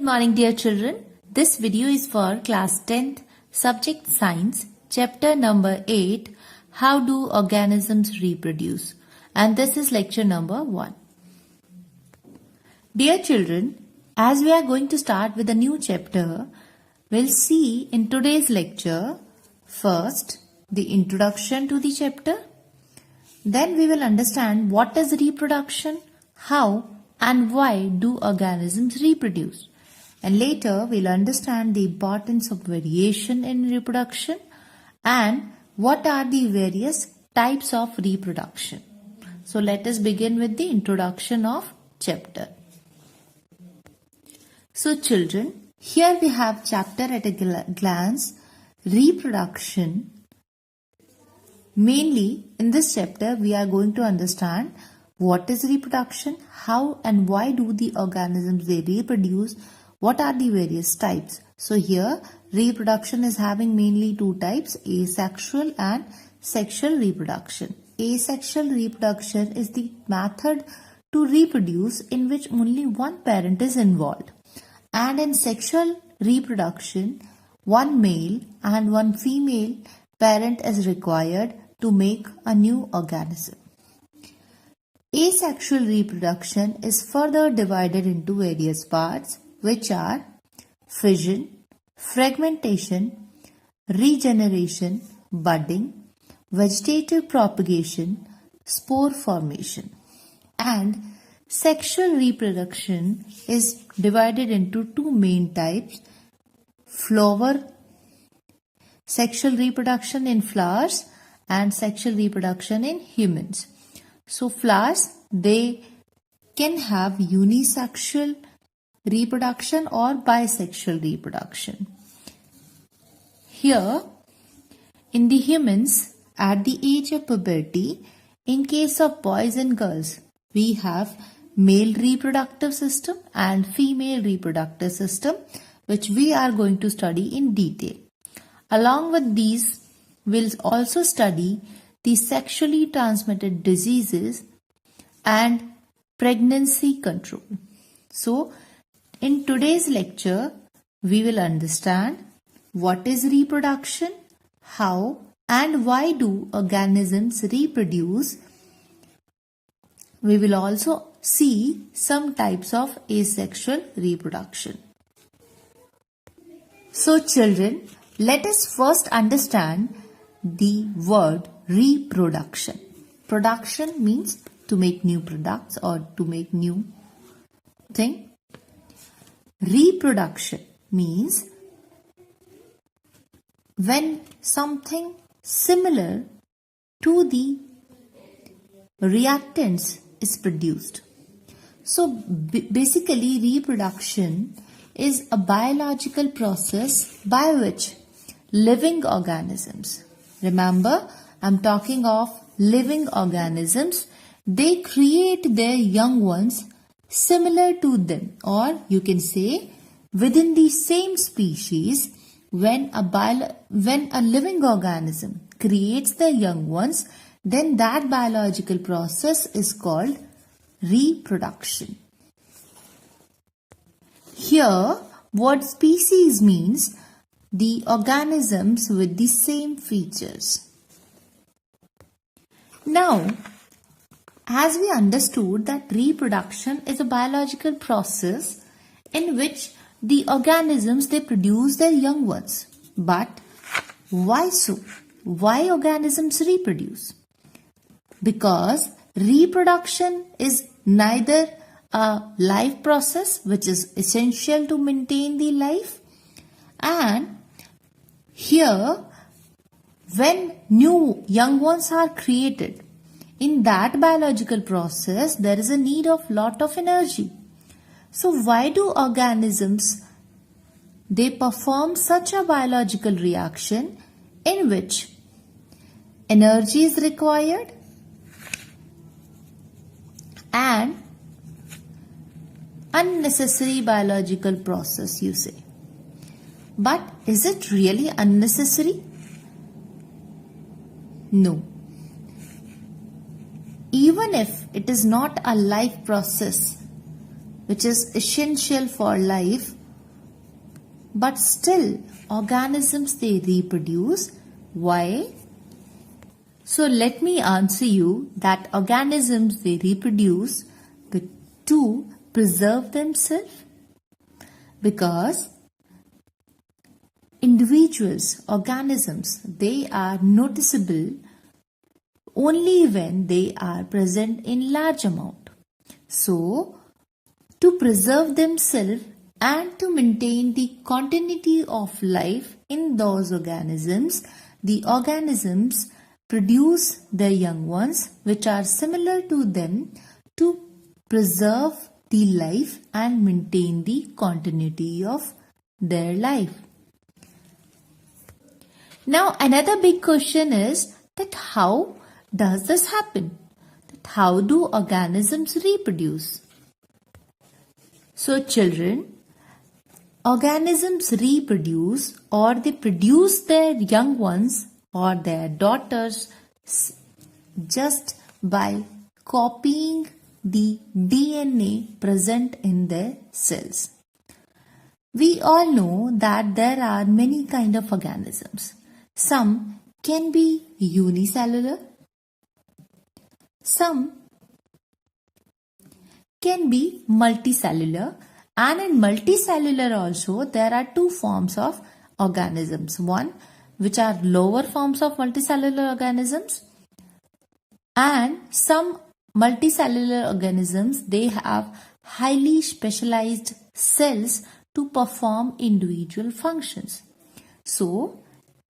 Good morning, dear children. This video is for class 10th, subject science, chapter number 8, how do organisms reproduce? And this is lecture number 1. Dear children, as we are going to start with a new chapter, we'll see in today's lecture, first, the introduction to the chapter. Then we will understand what is reproduction, how and why do organisms reproduce. And later we'll understand the importance of variation in reproduction and what are the various types of reproduction. So let us begin with the introduction of chapter. So children, here we have chapter at a glance, reproduction. Mainly in this chapter we are going to understand what is reproduction, how and why do the organisms they reproduce, what are the various types. So here reproduction is having mainly two types, asexual and sexual reproduction. Asexual reproduction is the method to reproduce in which only one parent is involved. And in sexual reproduction, one male and one female parent is required to make a new organism. Asexual reproduction is further divided into various parts, which are fission, fragmentation, regeneration, budding, vegetative propagation, spore formation. And sexual reproduction is divided into two main types, sexual reproduction in flowers and sexual reproduction in humans. So flowers, they can have unisexual reproduction or bisexual reproduction. Here, in the humans, at the age of puberty, in case of boys and girls, we have male reproductive system and female reproductive system, which we are going to study in detail. Along with these, we'll also study the sexually transmitted diseases and pregnancy control. So, in today's lecture, we will understand what is reproduction, how and why do organisms reproduce. We will also see some types of asexual reproduction. So children, let us first understand the word reproduction. Production means to make new products or to make new thing. Reproduction means when something similar to the reactants is produced. So basically reproduction is a biological process by which living organisms, remember I'm talking of living organisms, they create their young ones similar to them, or you can say within the same species. When a living organism creates their young ones, then that biological process is called reproduction. Here, word species means the organisms with the same features. Now, as we understood that reproduction is a biological process in which the organisms they produce their young ones. But why so? Why organisms reproduce? Because reproduction is neither a life process which is essential to maintain the life, and here when new young ones are created, in that biological process there is a need of lot of energy. So why do organisms they perform such a biological reaction in which energy is required and unnecessary biological process, you say. But is it really unnecessary? No. Even if it is not a life process which is essential for life, but still organisms they reproduce. Why? So let me answer you that organisms they reproduce to preserve themselves, because individuals, organisms, they are noticeable only when they are present in large amount. So to preserve themselves and to maintain the continuity of life in those organisms, the organisms produce their young ones which are similar to them to preserve the life and maintain the continuity of their life. Now another big question is that how does this happen? How do organisms reproduce? So children, organisms reproduce or they produce their young ones or their daughters just by copying the DNA present in their cells. We all know that there are many kinds of organisms. Some can be unicellular, some can be multicellular, and in multicellular also there are two forms of organisms. One which are lower forms of multicellular organisms, and some multicellular organisms they have highly specialized cells to perform individual functions. So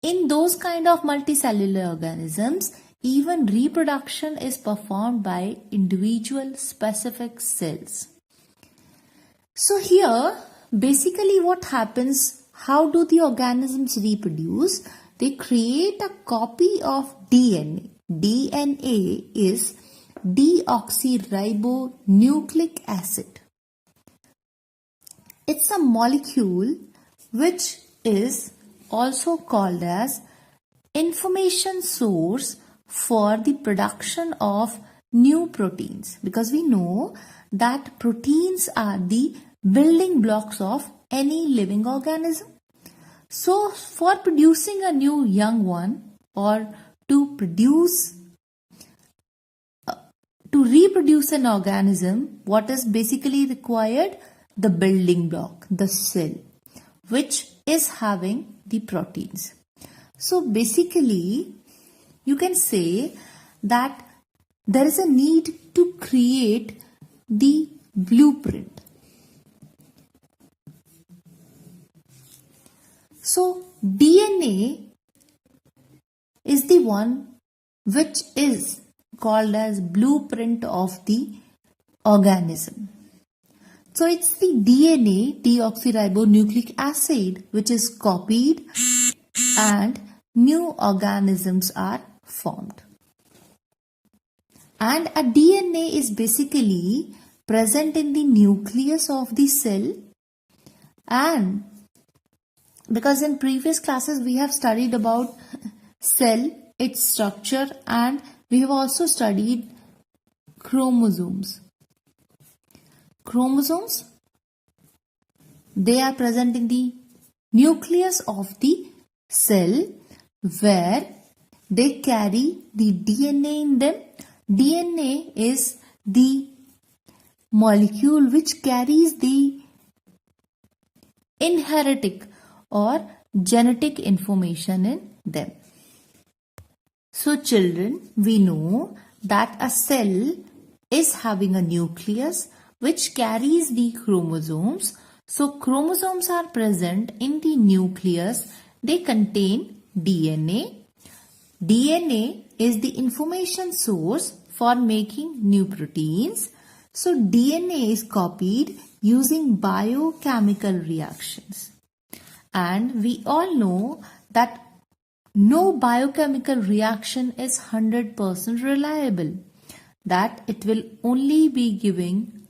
in those kind of multicellular organisms, even reproduction is performed by individual specific cells. So here basically what happens, how do the organisms reproduce? They create a copy of DNA. DNA is deoxyribonucleic acid. It's a molecule which is also called as information source for the production of new proteins, because we know that proteins are the building blocks of any living organism. So for producing a new young one or to reproduce an organism, what is basically required? The building block, the cell, which is having the proteins. So basically you can say that there is a need to create the blueprint. So DNA is the one which is called as blueprint of the organism. So it's the DNA, deoxyribonucleic acid, which is copied and new organisms are formed. And a DNA is basically present in the nucleus of the cell, and because in previous classes we have studied about cell, its structure, and we have also studied chromosomes. Chromosomes, they are present in the nucleus of the cell where they carry the DNA in them. DNA is the molecule which carries the inheritic or genetic information in them. So children, we know that a cell is having a nucleus which carries the chromosomes. So chromosomes are present in the nucleus. They contain DNA. DNA is the information source for making new proteins. So DNA is copied using biochemical reactions. And we all know that no biochemical reaction is 100% reliable, that it will only be giving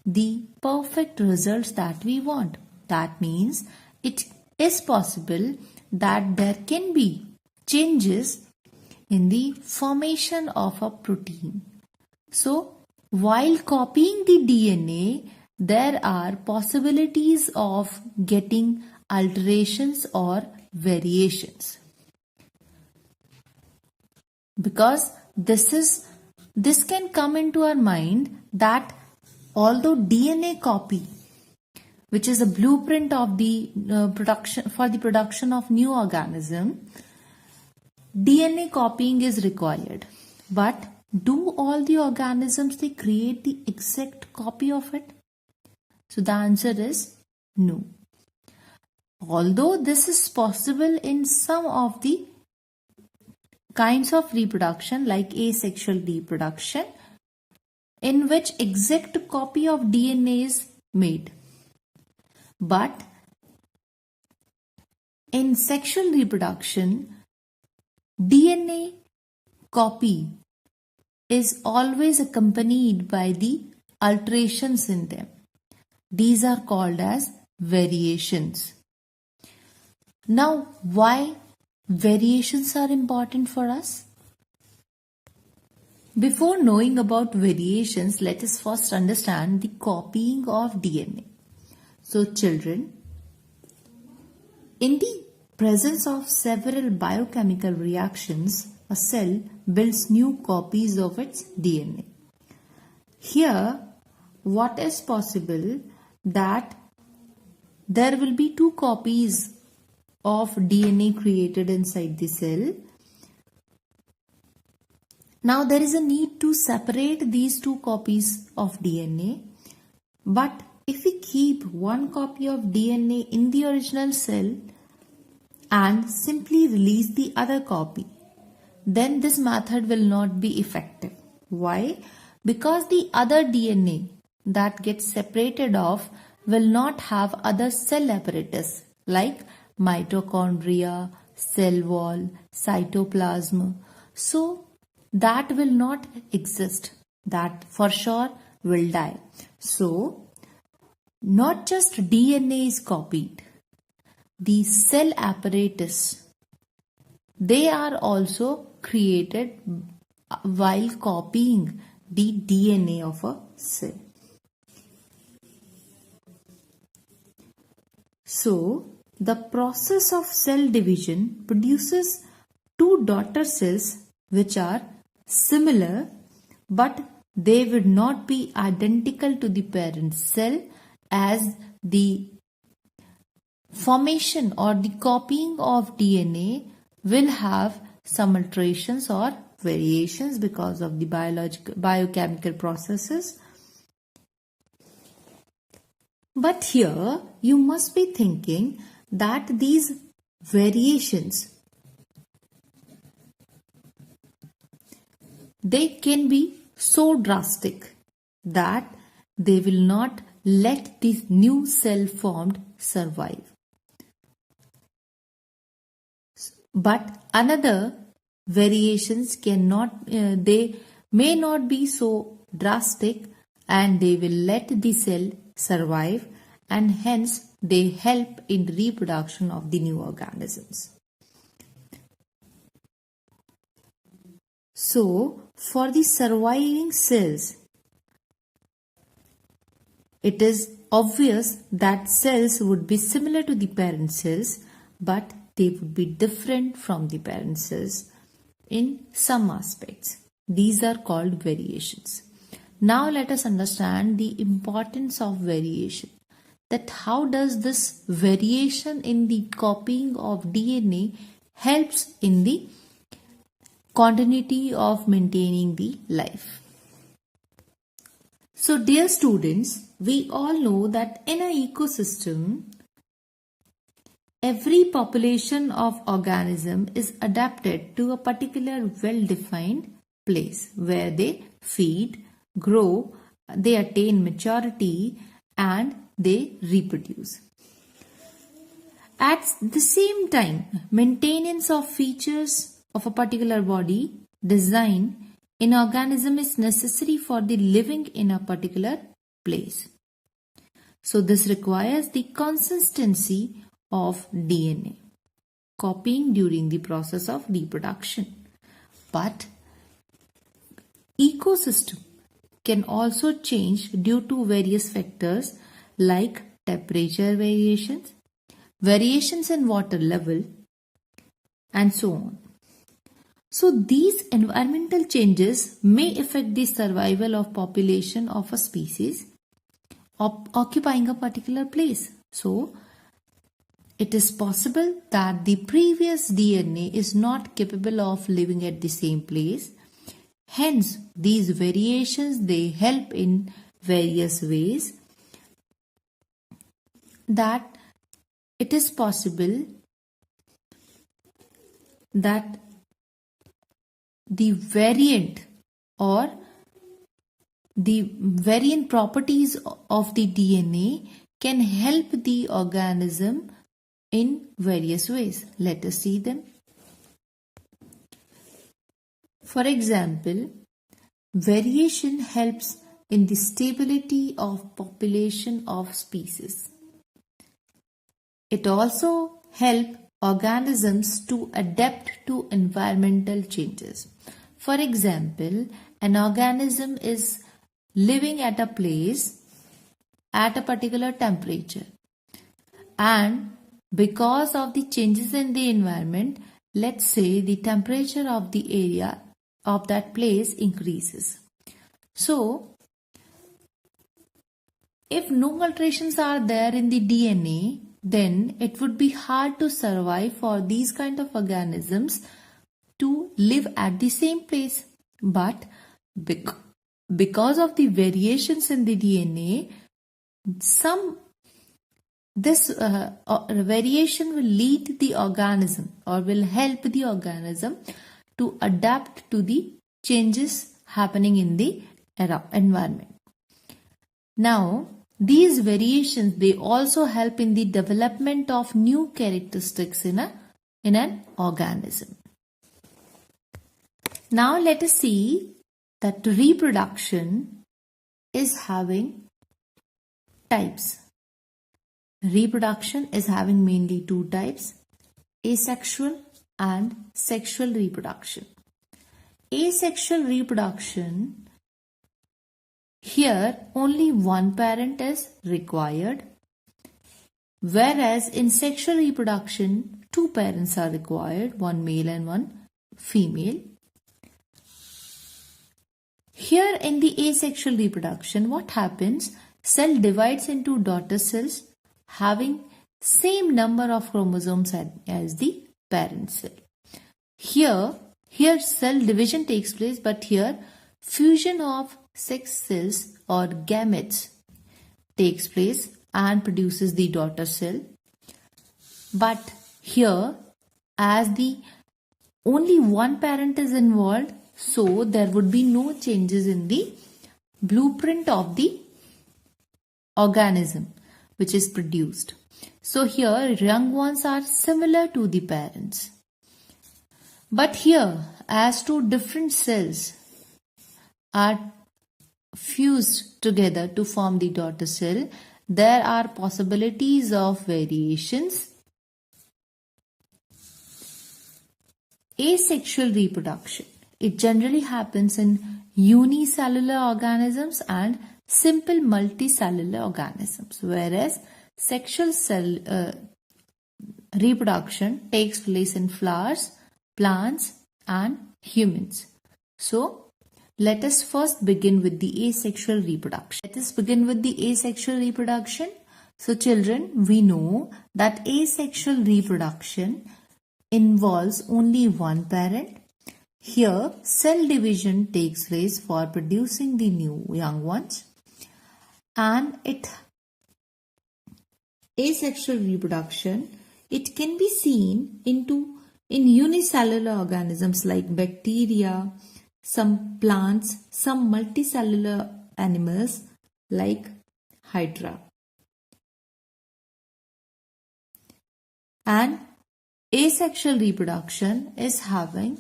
the perfect results that we want. That means it is possible that there can be changes in the formation of a protein. So while copying the DNA, there are possibilities of getting alterations or variations. Because this can come into our mind that although DNA copy, which is a blueprint of the production of new organism, DNA copying is required. But do all the organisms they create the exact copy of it? So the answer is no. Although this is possible in some of the kinds of reproduction like asexual reproduction, in which exact copy of DNA is made. But in sexual reproduction, DNA copy is always accompanied by the alterations in them. These are called as variations. Now, why variations are important for us? Before knowing about variations, let us first understand the copying of DNA. So, children, in the presence of several biochemical reactions, a cell builds new copies of its DNA. Here, what is possible that there will be two copies of DNA created inside the cell. Now there is a need to separate these two copies of DNA, but if we keep one copy of DNA in the original cell and simply release the other copy, then this method will not be effective. Why? Because the other DNA that gets separated off will not have other cell apparatus like mitochondria, cell wall, cytoplasm. So that will not exist. That for sure will die. So not just DNA is copied. The cell apparatus, they are also created while copying the DNA of a cell. So, the process of cell division produces two daughter cells which are similar, but they would not be identical to the parent cell, as the formation or the copying of DNA will have some alterations or variations because of the biochemical processes. But here you must be thinking that these variations, they can be so drastic that they will not let this new cell formed survive. But another variations they may not be so drastic, and they will let the cell survive, and hence they help in the reproduction of the new organisms. So, for the surviving cells, it is obvious that cells would be similar to the parent cells, but they would be different from the parent cells in some aspects. These are called variations. Now let us understand the importance of variation. That how does this variation in the copying of DNA helps in the continuity of maintaining the life. So dear students, we all know that in an ecosystem, every population of organism is adapted to a particular well-defined place where they feed, grow, they attain maturity, and they reproduce. At the same time, maintenance of features of a particular body design in organism is necessary for the living in a particular place. So this requires the consistency of DNA copying during the process of reproduction. But ecosystem can also change due to various factors like temperature variations, variations in water level, and so on. So these environmental changes may affect the survival of population of a species occupying a particular place. So it is possible that the previous DNA is not capable of living at the same place. Hence, these variations, they help in various ways that it is possible that the variant or the variant properties of the DNA can help the organism in various ways. Let us see them. For example, variation helps in the stability of population of species. It also helps organisms to adapt to environmental changes. For example, an organism is living at a place at a particular temperature, and because of the changes in the environment, let's say the temperature of the area of that place increases. So, if no alterations are there in the DNA, then it would be hard to survive for these kind of organisms to live at the same place. But because of the variations in the DNA, this variation will lead the organism or will help the organism to adapt to the changes happening in the environment. Now, these variations, they also help in the development of new characteristics in an organism. Now let us see that reproduction is having types. Reproduction is having mainly two types, asexual and sexual reproduction. Asexual reproduction, here only one parent is required, whereas in sexual reproduction, two parents are required, one male and one female. Here in the asexual reproduction, what happens? Cell divides into daughter cells having same number of chromosomes as the parent cell. Here cell division takes place, but here fusion of sex cells or gametes takes place and produces the daughter cell. But here, as the only one parent is involved, so there would be no changes in the blueprint of the organism which is produced. So here young ones are similar to the parents. But here, as two different cells are fused together to form the daughter cell, there are possibilities of variations. Asexual reproduction, it generally happens in unicellular organisms and simple multicellular organisms, whereas sexual cell reproduction takes place in flowers, plants and humans. So, let us first begin with the asexual reproduction. So children, we know that asexual reproduction involves only one parent. Here, cell division takes place for producing the new young ones, and asexual reproduction, it can be seen in unicellular organisms like bacteria, some plants, some multicellular animals like hydra. And asexual reproduction is having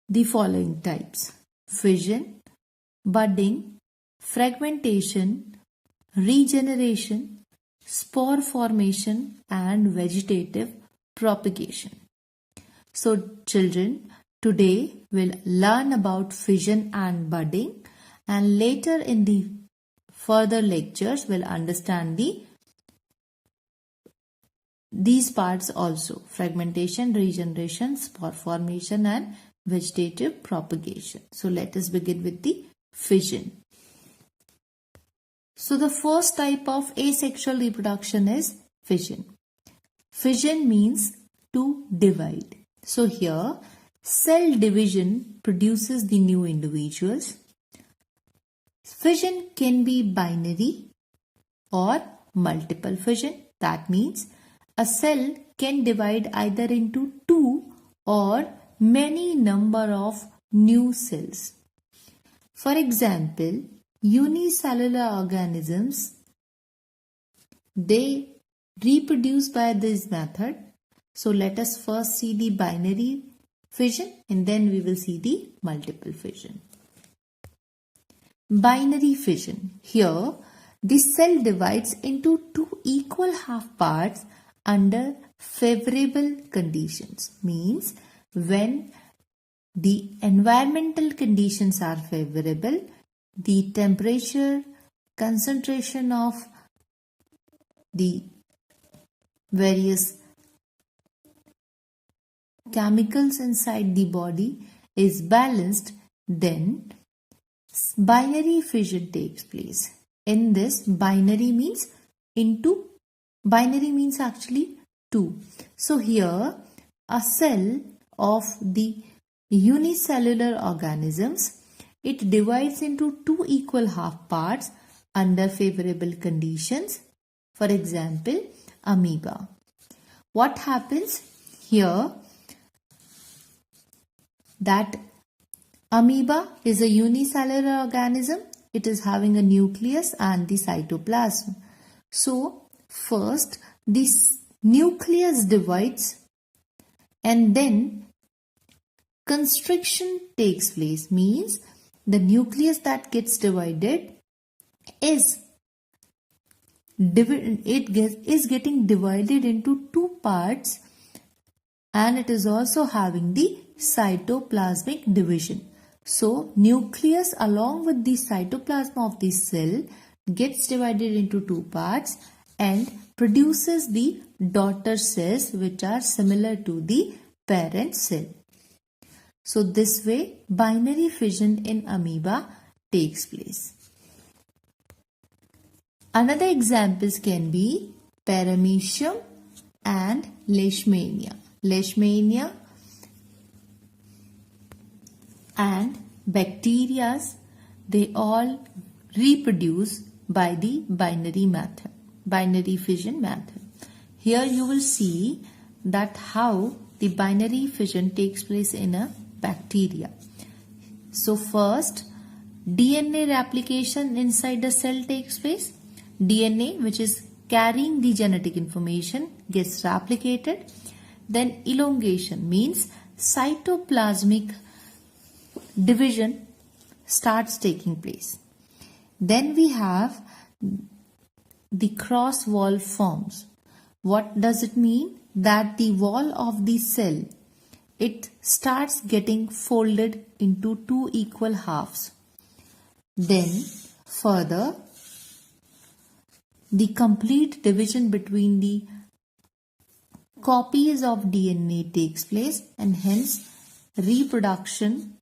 the following types: fission, budding, fragmentation, regeneration, spore formation and vegetative propagation. So children, today we'll learn about fission and budding. and later in the further lectures we'll understand these parts also: fragmentation, regeneration, spore formation and vegetative propagation. So let us begin with the fission. So the first type of asexual reproduction is fission. Fission means to divide. So here cell division produces the new individuals. Fission can be binary or multiple fission. That means a cell can divide either into two or many number of new cells. For example, unicellular organisms, they reproduce by this method. So let us first see the binary fission and then we will see the multiple fission. Binary fission. Here the cell divides into two equal half parts under favorable conditions. Means when the environmental conditions are favorable, the temperature, concentration of the various chemicals inside the body is balanced, then binary fission takes place. In this, binary means actually two. So here a cell of the unicellular organisms, it divides into two equal half parts under favorable conditions. For example, amoeba. What happens here? That amoeba is a unicellular organism. It is having a nucleus and the cytoplasm. So first this nucleus divides and then constriction takes place. Means the nucleus that gets divided is getting divided into two parts, and it is also having the cytoplasmic division. So nucleus along with the cytoplasm of the cell gets divided into two parts and produces the daughter cells which are similar to the parent cell. So this way binary fission in amoeba takes place. Another examples can be paramecium and leishmania. Leishmania and bacteria, they all reproduce by the binary fission method. Here you will see that how the binary fission takes place in a bacteria. So first DNA replication inside the cell takes place. DNA, which is carrying the genetic information, gets replicated. Then elongation means cytoplasmic division starts taking place. Then we have the cross wall forms. What does it mean? That the wall of the cell, it starts getting folded into two equal halves. Then further the complete division between the copies of DNA takes place, and hence reproduction,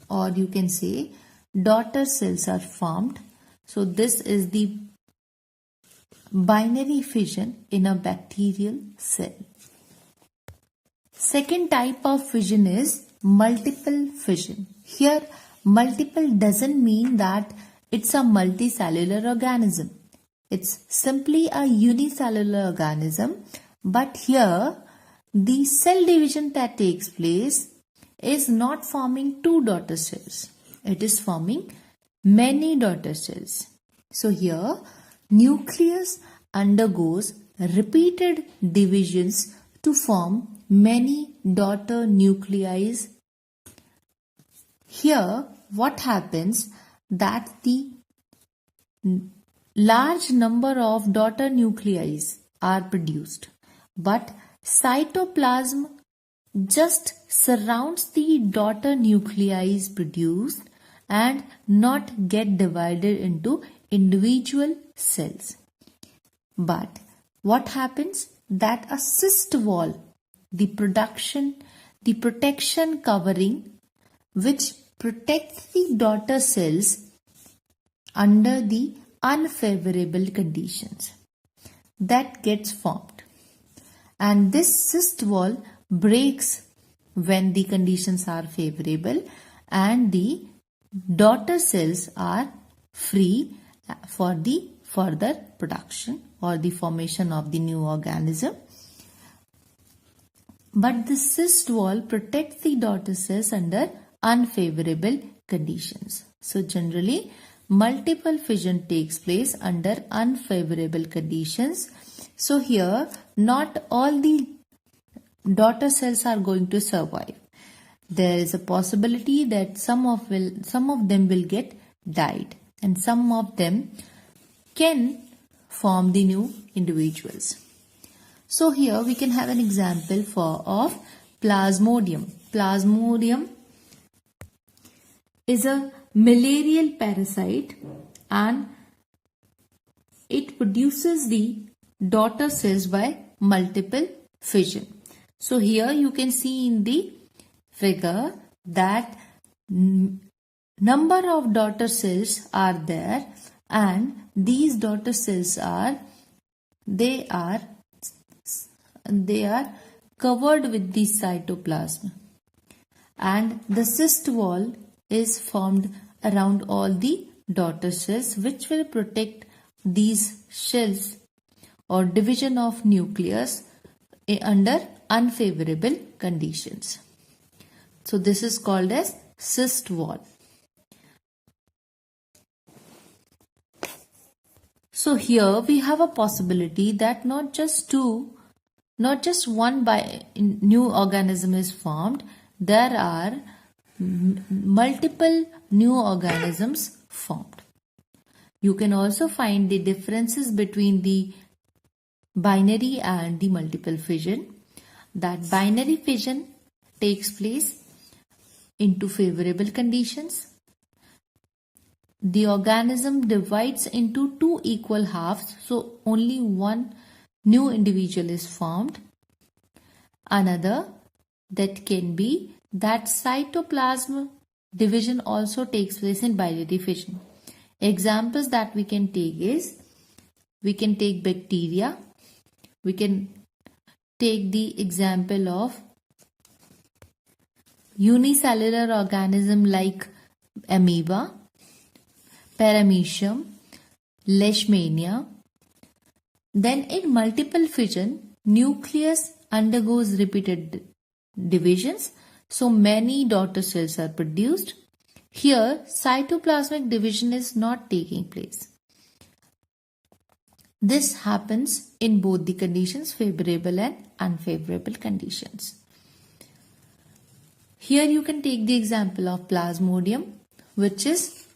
or you can say daughter cells are formed. So this is the binary fission in a bacterial cell. Second type of fission is multiple fission. Here multiple doesn't mean that it's a multicellular organism. It's simply a unicellular organism, but here the cell division that takes place is not forming two daughter cells. It is forming many daughter cells. So here nucleus undergoes repeated divisions to form many daughter nuclei. Here what happens, that the large number of daughter nuclei are produced, but cytoplasm just surrounds the daughter nuclei produced and not get divided into individual cells. But what happens? That a cyst wall, the protection covering which protects the daughter cells under the unfavorable conditions, that gets formed. And this cyst wall breaks when the conditions are favorable and the daughter cells are free for the further production or the formation of the new organism. But the cyst wall protects the daughter cells under unfavorable conditions. So generally, multiple fission takes place under unfavorable conditions. So here, not all the daughter cells are going to survive. There is a possibility that some of them will get died and some of them can form the new individuals. So here we can have an example of Plasmodium. Plasmodium is a malarial parasite and it produces the daughter cells by multiple fission. So here you can see in the figure that number of daughter cells are there, and these daughter cells are covered with the cytoplasm, and the cyst wall is formed around all the daughter cells, which will protect these shells or division of nucleus under unfavorable conditions. So this is called as cyst wall. So here we have a possibility that not just one new organism is formed, there are multiple new organisms formed. You can also find the differences between the binary and the multiple fission. That binary fission takes place into favorable conditions. The organism divides into two equal halves, so only one new individual is formed. Another that can be that cytoplasm division also takes place in binary fission. Examples that we can take is, we can take bacteria, we can take the example of unicellular organism like amoeba, paramecium, leishmania. Then in multiple fission, nucleus undergoes repeated divisions, so many daughter cells are produced. Here, cytoplasmic division is not taking place. This happens in both the conditions, favorable and unfavorable conditions. Here you can take the example of Plasmodium, which is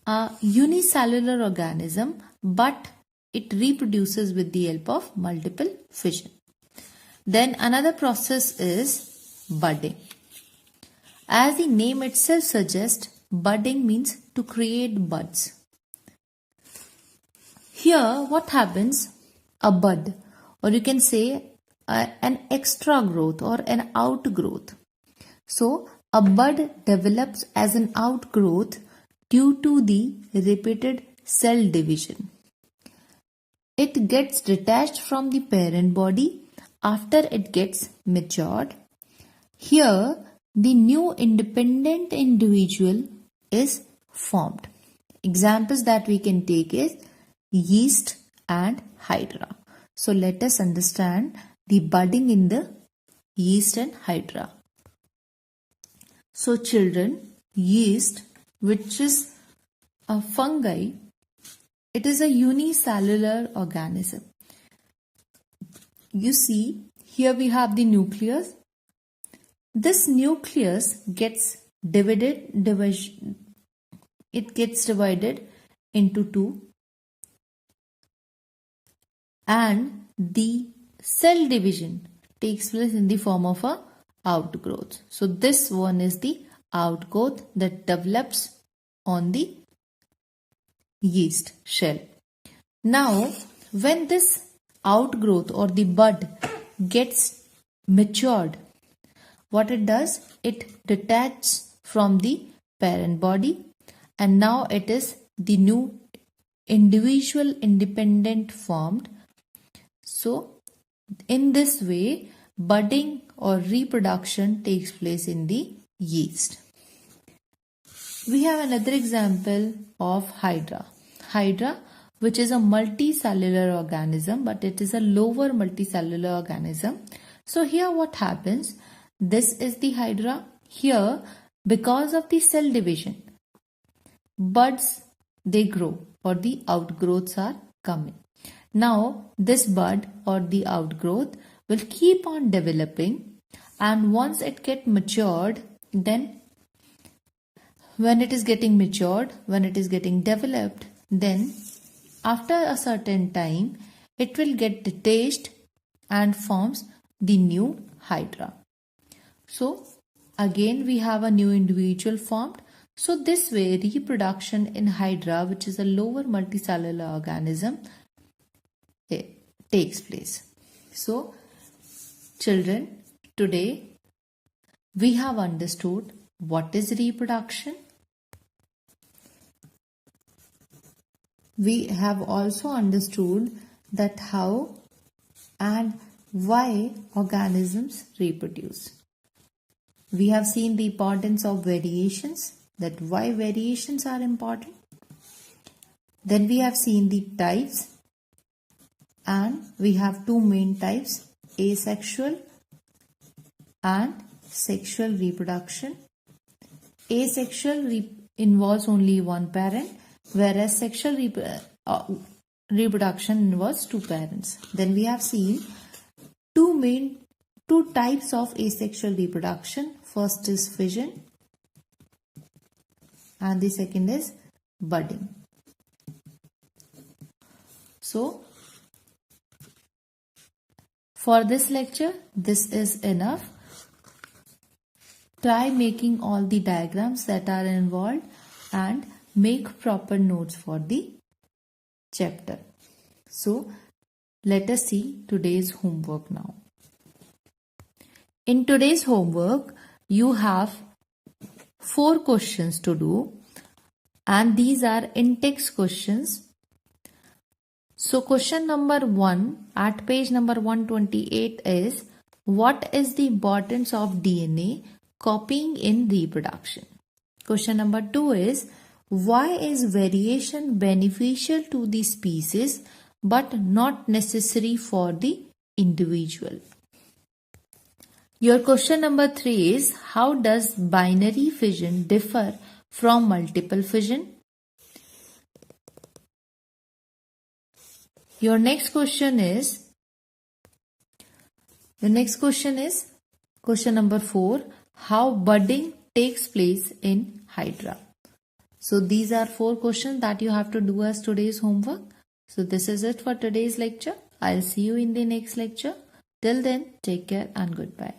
a unicellular organism, but it reproduces with the help of multiple fission. Then another process is budding. As the name itself suggests, budding means to create buds. Here what happens? A bud, or you can say an extra growth or an outgrowth. So a bud develops as an outgrowth due to the repeated cell division. It gets detached from the parent body after it gets matured. Here, the new independent individual is formed. Examples that we can take is yeast and hydra. So let us understand the budding in the yeast and hydra. So children, yeast, which is a fungi, it is a unicellular organism. You see, here we have the nucleus. This nucleus gets divided into two, and the cell division takes place in the form of a outgrowth. So this one is the outgrowth that develops on the yeast shell. Now, when this outgrowth or the bud gets matured, what it does, it detaches from the parent body, and now it is the new individual independent formed. So in this way, budding or reproduction takes place in the yeast. We have another example of Hydra. Hydra, which is a multicellular organism, but it is a lower multicellular organism. So here what happens, this is the Hydra. Here, because of the cell division, buds, they grow or the outgrowths are coming. Now this bud or the outgrowth will keep on developing, and once it gets matured, then when it is getting matured, when it is getting developed, then after a certain time it will get detached and forms the new Hydra. So again we have a new individual formed. So this way reproduction in Hydra, which is a lower multicellular organism, takes place. So children, today we have understood what is reproduction. We have also understood that how and why organisms reproduce. We have seen the importance of variations, that why variations are important. Then we have seen the types, and we have two main types, asexual and sexual reproduction. Asexual involves only one parent, whereas sexual reproduction involves two parents. Then we have seen two types of asexual reproduction. First is fission and the second is budding. So for this lecture, this is enough. Try making all the diagrams that are involved and make proper notes for the chapter. So let us see today's homework now. In today's homework, you have 4 questions to do, and these are in-text questions. So question number 1 at page number 128 is, what is the importance of DNA copying in reproduction? Question number 2 is, why is variation beneficial to the species but not necessary for the individual? Your question number 3 is, how does binary fission differ from multiple fission? Your next question is question number 4, how budding takes place in Hydra. So these are 4 questions that you have to do as today's homework. So this is it for today's lecture. I'll see you in the next lecture. Till then, take care and goodbye.